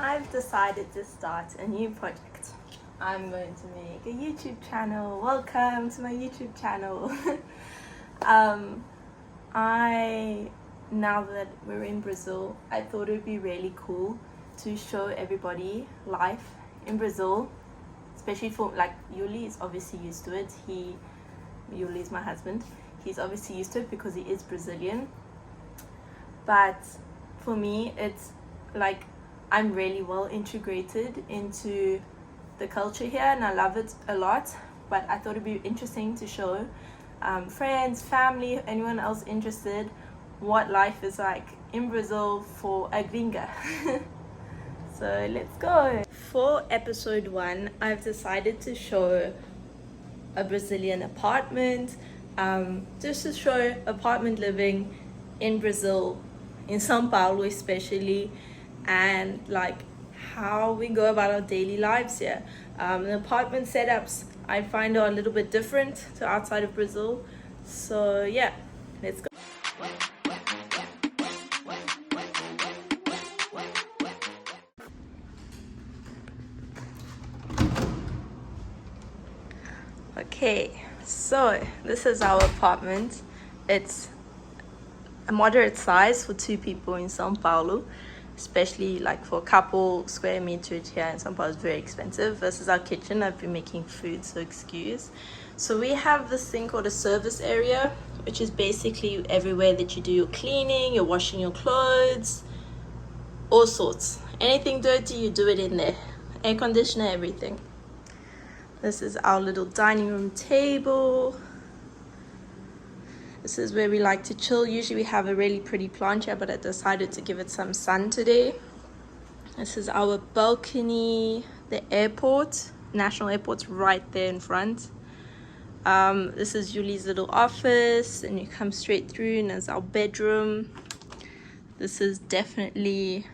I've decided to start a new project. I'm going to make a YouTube channel. Welcome to my YouTube channel. Now that we're in Brazil, I thought it would be really cool to show everybody life in Brazil, especially for like Yuli is obviously used to it. Yuli is my husband. He's obviously used to it because he is Brazilian. But for me, it's like I'm really well integrated into the culture here and I love it a lot. But I thought it'd be interesting to show friends, family, anyone else interested what life is like in Brazil for a gringa. So let's go. For episode 1, I've decided to show a Brazilian apartment, just to show apartment living in Brazil, in São Paulo especially, and like how we go about our daily lives here. The apartment setups I find are a little bit different to outside of Brazil. So yeah, let's go. Okay, so this is our apartment. It's a moderate size for 2 people in São Paulo, especially like for a couple. Square meters here in São Paulo is very expensive. This is our kitchen. I've been making food, so excuse. So we have this thing called a service area, which is basically everywhere that you do your cleaning, you're washing your clothes, all sorts. Anything dirty, you do it in there. Air conditioner, everything. This is our little dining room table. This is where we like to chill. Usually we have a really pretty plant here, but I decided to give it some sun today. This is our balcony. The airport, National Airport's right there in front. This is Yuli's little office, and you come straight through, and there's our bedroom. This is definitely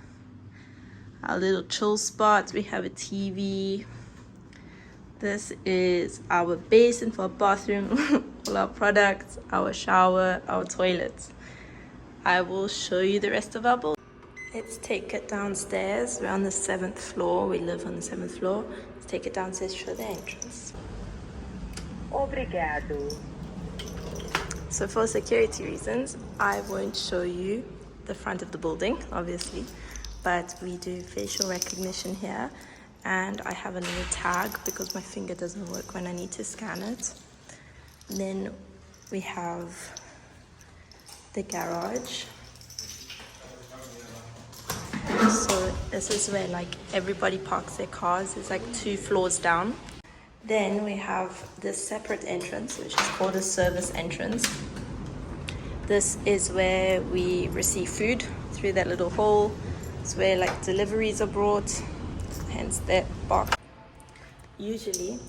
our little chill spot. We have a TV. This is our basin for our bathroom, all our products, our shower, our toilets. I will show you the rest of our building. Let's take it downstairs. We're on the 7th floor. We live on the 7th floor. Let's take it downstairs to show the entrance. Obrigado. So for security reasons, I won't show you the front of the building, obviously, but we do facial recognition here. And I have a little tag because my finger doesn't work when I need to scan it. Then we have the garage. So this is where like everybody parks their cars. It's like 2 floors down. Then we have this separate entrance, which is called a service entrance. This is where we receive food through that little hole. It's where like deliveries are brought. Hence that box. Usually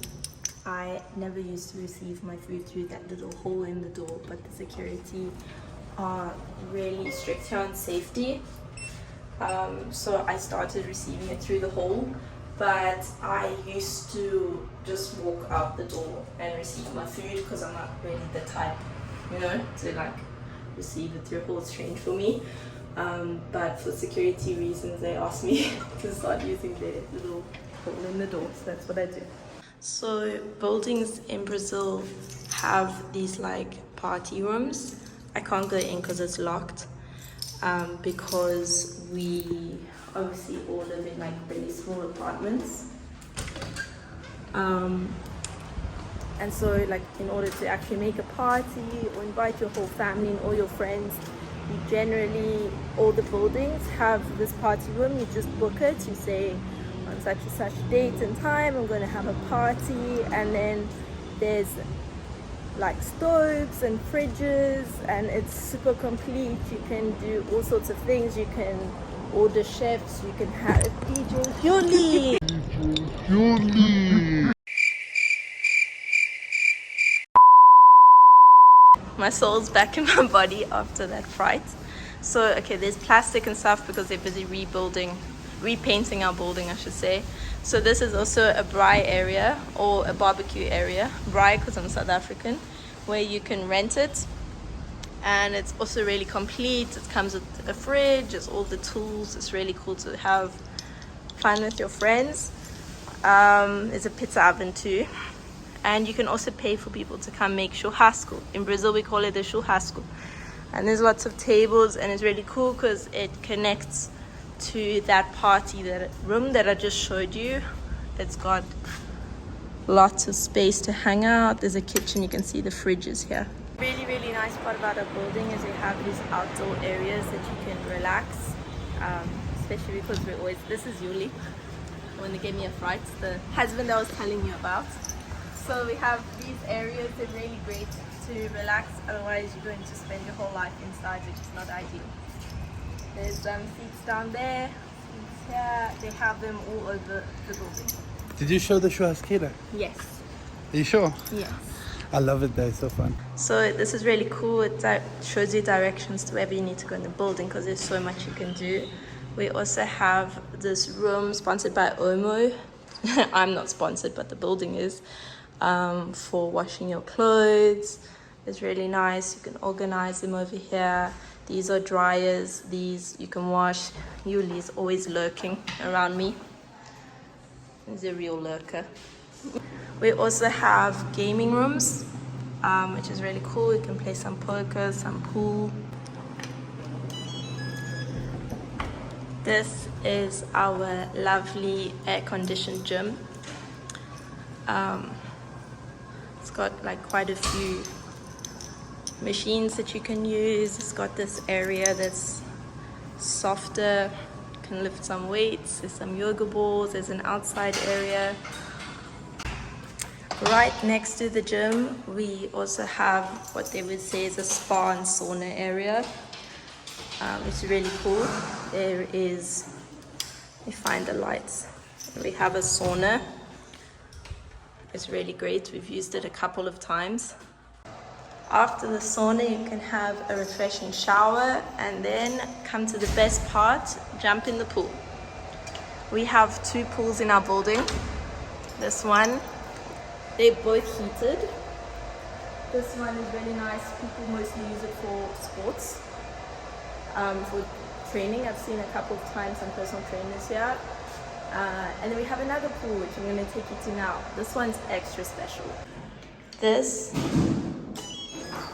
I never used to receive my food through that little hole in the door, but the security are really strict here on safety, so I started receiving it through the hole. But I used to just walk out the door and receive my food because I'm not really the type, to like receive it through a hole. It's strange for me. But for security reasons, they asked me to start using the little hole in the door, so that's what I do. So buildings in Brazil have these like party rooms. I can't go in because it's locked, because we obviously all live in like really small apartments. And so like in order to actually make a party or invite your whole family and all your friends, generally all the buildings have this party room. You just book it. You say on such and such date and time I'm going to have a party, and then there's like stoves and fridges, and it's super complete. You can do all sorts of things. You can order chefs. You can have DJ Yuli. My soul's back in my body after that fright. So okay, there's plastic and stuff because they're busy repainting our building, I should say. So this is also a braai area, or a barbecue area. Braai because I'm South African, where you can rent it. And it's also really complete. It comes with a fridge, it's all the tools. It's really cool to have fun with your friends. There's a pizza oven too. And you can also pay for people to come make churrasco. In Brazil, we call it a churrasco. And there's lots of tables, and it's really cool because it connects to that party, that room that I just showed you. It's got lots of space to hang out. There's a kitchen, you can see the fridges here. Really, really nice part about our building is we have these outdoor areas that you can relax, especially because we're always, this is Yuli, the one that gave me a fright, the husband I was telling you about. So we have these areas that are really great to relax, otherwise you're going to spend your whole life inside, which is not ideal. There's seats down there, seats here, they have them all over the building. Did you show the churrasqueira? Yes. Are you sure? Yes. I love it there, it's so fun. So this is really cool, it shows you directions to wherever you need to go in the building because there's so much you can do. We also have this room sponsored by Omo. I'm not sponsored, but the building is. For washing your clothes. It's really nice. You can organize them over here. These are dryers. These you can wash. Yuli is always lurking around me. He's a real lurker. We also have gaming rooms, which is really cool. You can play some poker, some pool. This is our lovely air-conditioned gym. It's got like quite a few machines that you can use. It's got this area that's softer. You can lift some weights. There's some yoga balls. There's an outside area. Right next to the gym, we also have what they would say is a spa and sauna area. It's really cool. There is, let me find the lights. We have a sauna. It's really great. We've used it a couple of times. After the sauna, you can have a refreshing shower and then come to the best part, jump in the pool. We have 2 pools in our building. This one, they're both heated. This one is really nice. People mostly use it for sports, for training. I've seen a couple of times some personal trainers here. And then we have another pool, which I'm going to take you to now. This one's extra special. This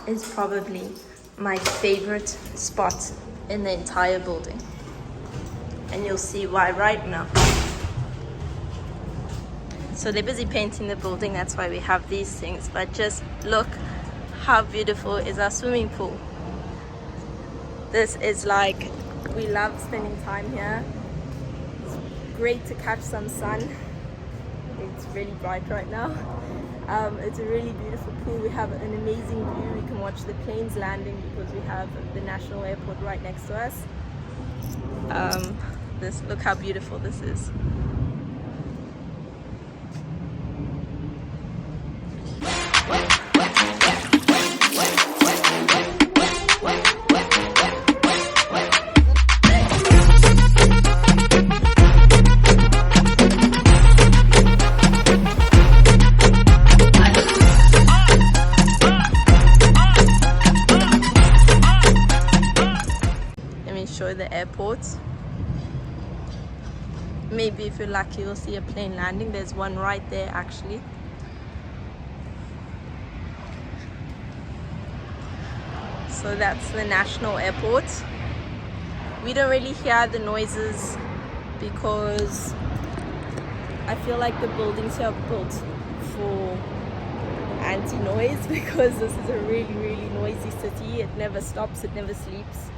is probably my favorite spot in the entire building. And you'll see why right now. So they're busy painting the building, that's why we have these things. But just look how beautiful is our swimming pool. This is like, we love spending time here. Great to catch some sun. It's really bright right now. It's a really beautiful pool. We have an amazing view. We can watch the planes landing because we have the national airport right next to us. Look how beautiful this is. The airport. Maybe if you're lucky you'll see a plane landing. There's one right there actually. So that's the national airport. We don't really hear the noises because I feel like the buildings here are built for anti-noise because this is a really, really noisy city. It never stops, it never sleeps.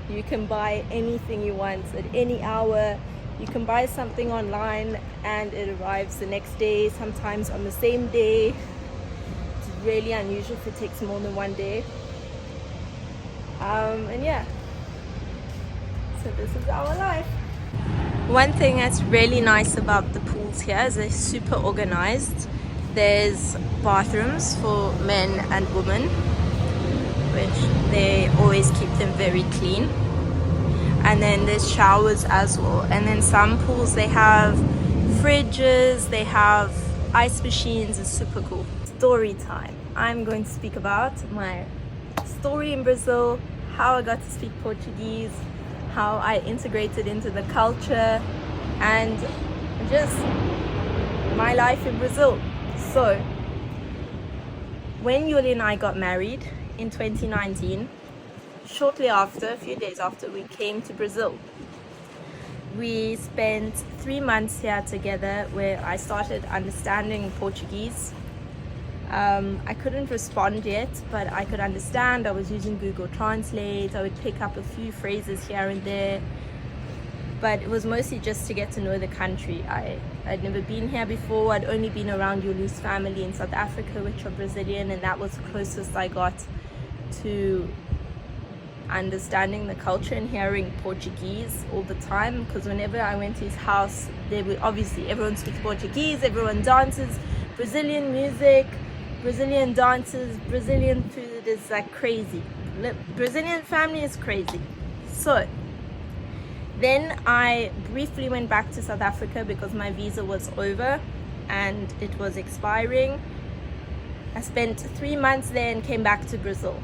You can buy anything you want at any hour. You can buy something online and it arrives the next day, sometimes on the same day. It's really unusual if it takes more than one day. And yeah, so this is our life. One thing that's really nice about the pools here is they're super organized. There's bathrooms for men and women, which they always keep them very clean. And then there's showers as well. And then some pools, they have fridges, they have ice machines. It's super cool. Story time. I'm going to speak about my story in Brazil, how I got to speak Portuguese, how I integrated into the culture, and just my life in Brazil. So when Yuli and I got married in 2019, shortly after, a few days after, we came to Brazil. We spent 3 months here together where I started understanding Portuguese. I couldn't respond yet, but I could understand. I was using Google Translate. I would pick up a few phrases here and there, but it was mostly just to get to know the country. I'd never been here before. I'd only been around Yuli's family in South Africa, which are Brazilian, and that was the closest I got to understanding the culture and hearing Portuguese all the time, because whenever I went to his house, there were obviously everyone speaks Portuguese, everyone dances, Brazilian music, Brazilian dances, Brazilian food is like crazy. Brazilian family is crazy. So then I briefly went back to South Africa because my visa was over and it was expiring. I spent 3 months there and came back to Brazil.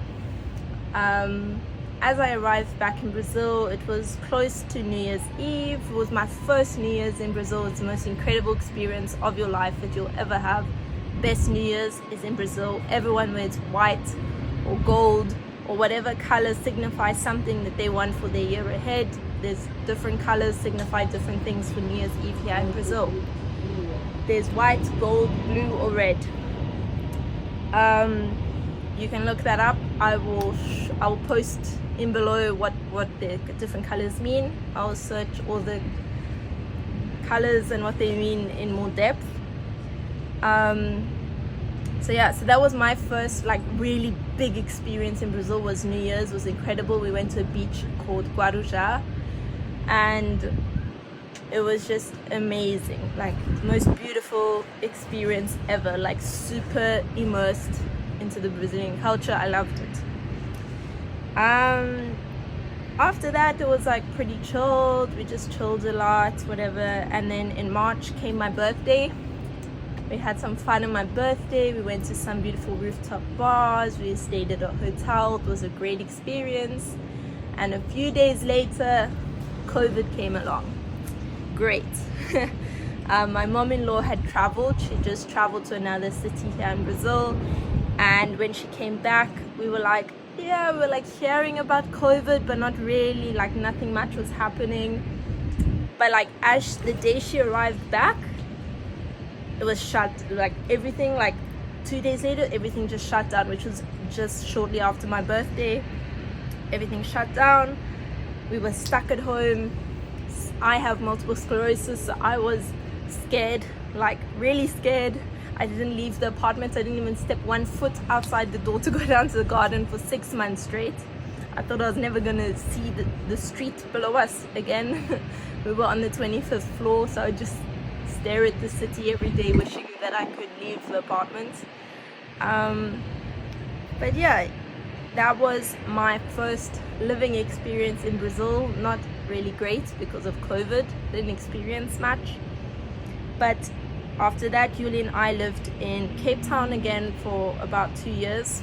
As I arrived back in Brazil, it was close to New Year's Eve. It was my first New Year's in Brazil. It's the most incredible experience of your life that you'll ever have. Best New Year's is in Brazil. Everyone wears white or gold or whatever colors signify something that they want for their year ahead. There's different colors signify different things for New Year's Eve here in Brazil. There's white, gold, blue or red. You can look that up. I will post in below what the different colors mean. I'll search all the colors and what they mean in more depth. So that was my first like really big experience in Brazil. Was New Year's. It was incredible. We went to a beach called Guarujá and it was just amazing, like the most beautiful experience ever, like super immersed into the Brazilian culture. I loved it. After that it was like pretty chilled. We just chilled a lot, whatever. And then in March came my birthday. We had some fun on my birthday. We went to some beautiful rooftop bars. We stayed at a hotel. It was a great experience. And a few days later COVID came along. Great. My mom-in-law had traveled. She just traveled to another city here in Brazil, and when she came back we were like hearing about COVID, but not really, like nothing much was happening. But like as the day she arrived back, it was shut, like everything, like 2 days later everything just shut down, which was just shortly after my birthday. Everything shut down. We were stuck at home. I have multiple sclerosis, so I was scared, like really scared. I didn't leave the apartment. I didn't even step 1 foot outside the door to go down to the garden for 6 months straight. I thought I was never gonna see the street below us again. We were on the 25th floor, so I would just stare at the city every day wishing that I could leave the apartment. But yeah, that was my first living experience in Brazil. Not really great because of COVID. Didn't experience much. But after that, Yuli and I lived in Cape Town again for about 2 years,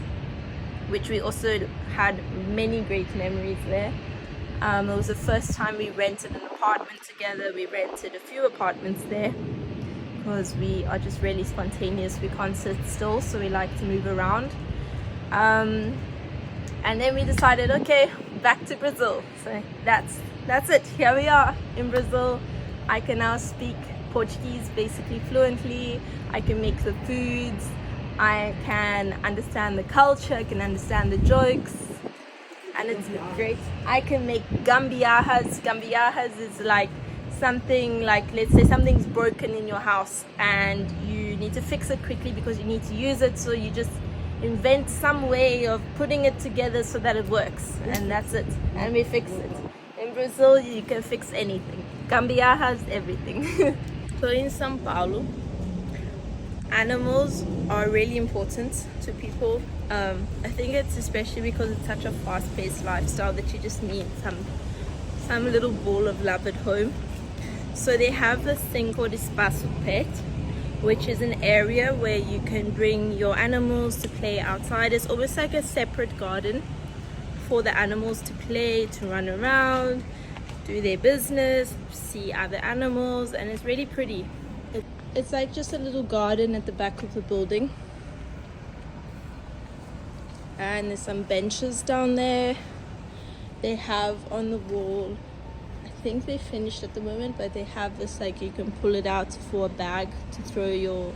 which we also had many great memories there. It was the first time we rented an apartment together. We rented a few apartments there because we are just really spontaneous. We can't sit still, so we like to move around. And then we decided, okay, back to Brazil. So that's it. Here we are in Brazil. I can now speak Portuguese basically fluently. I can make the foods. I can understand the culture. I can understand the jokes. And it's great. I can make gambiarras. Gambiarras is like something, like let's say something's broken in your house and you need to fix it quickly because you need to use it. So you just invent some way of putting it together so that it works, and that's it, and we fix it. In Brazil you can fix anything. Gambiarras, everything. So in São Paulo, animals are really important to people. I think it's especially because it's such a fast-paced lifestyle that you just need some little ball of love at home. So they have this thing called espaço pet, which is an area where you can bring your animals to play outside. It's almost like a separate garden for the animals to play, to run around. do their business, see other animals, and it's really pretty. It's like just a little garden at the back of the building. And there's some benches down there. They have on the wall, I think they finished at the moment, but they have this, like, you can pull it out for a bag to throw your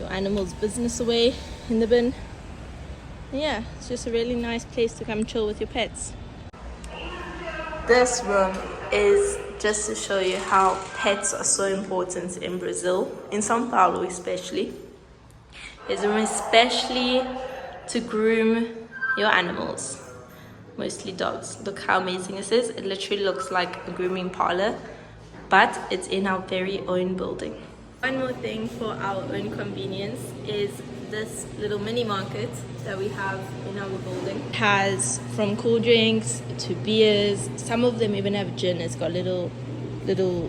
animal's business away in the bin. And yeah, it's just a really nice place to come chill with your pets. This room is just to show you how pets are so important in Brazil, in São Paulo especially. There's a room especially to groom your animals, mostly dogs. Look how amazing this is. It literally looks like a grooming parlor, but it's in our very own building. One more thing for our own convenience is this little mini market that we have in our building. It has from cool drinks to beers. Some of them even have gin. It's got little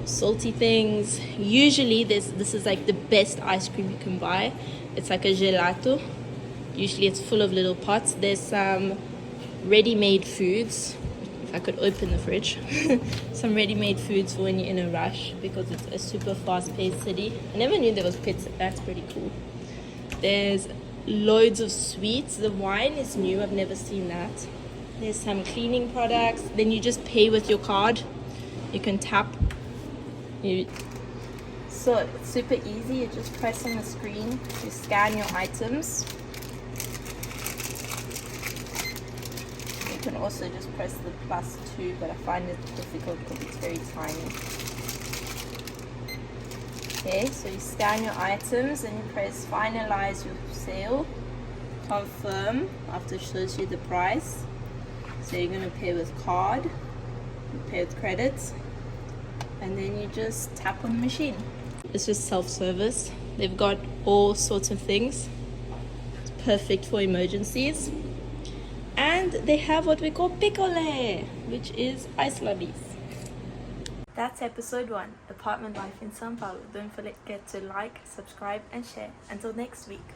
salty things. Usually this is like the best ice cream you can buy. It's like a gelato. Usually it's full of little pots. There's some ready-made foods. If I could open the fridge. Some ready-made foods for when you're in a rush, because it's a super fast-paced city. I never knew there was pizza. That's pretty cool. There's loads of sweets. The wine is new. I've never seen that. There's some cleaning products. Then you just pay with your card. You can tap. So it's super easy. You just press on the screen to scan your items. You can also just press the +2, but I find it difficult because it's very tiny. Okay, so you scan your items and you press finalize your sale, confirm after it shows you the price. So you're going to pay with card, you pay with credit, and then you just tap on the machine. It's just self-service. They've got all sorts of things. It's perfect for emergencies. And they have what we call picolé, which is ice lollies. That's episode 1, apartment life in São Paulo. Don't forget to like, subscribe and share. Until next week.